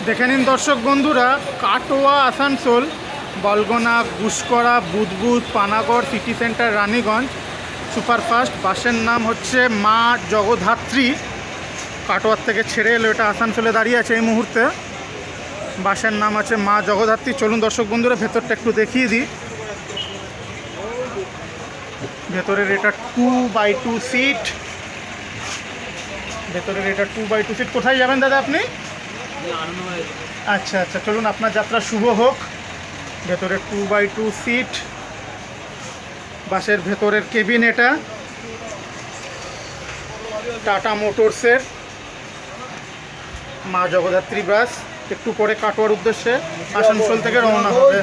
দেখে নিন দর্শক বন্ধুরা, কাটোয়া আসানসোল, বলগোনা, গুসকরা, বুদবুদ, Panagarh, city centre, Raniganj superfast বাসের নাম হচ্ছে মা জগদ্ধাত্রী। কাটোয়ার থেকে ছেড়ে এলো, এটা আসানসোলে দাঁড়িয়ে আছে এই মুহূর্তে। বাসের নাম আছে মা জগদ্ধাত্রী। চলুন দর্শক বন্ধুরা ভেতরটা একটু দেখিয়ে দিই। ভেতরের এটা 2x2 সিট। ভেতরের এটা 2x2 সিট। কোথায় যাবেন দাদা আপনি? আচ্ছা আচ্ছা, চলুন আপনার যাত্রা শুভ হোক। ভেতরে 2x2 সিট। বাসের ভেতরের কেবিন এটা টাটা মোটরসের মা জগদ্ধাত্রী বাস। একটু পরে কাটোয়ার উদ্দেশ্যে আসানসোল থেকে রওনা হবে।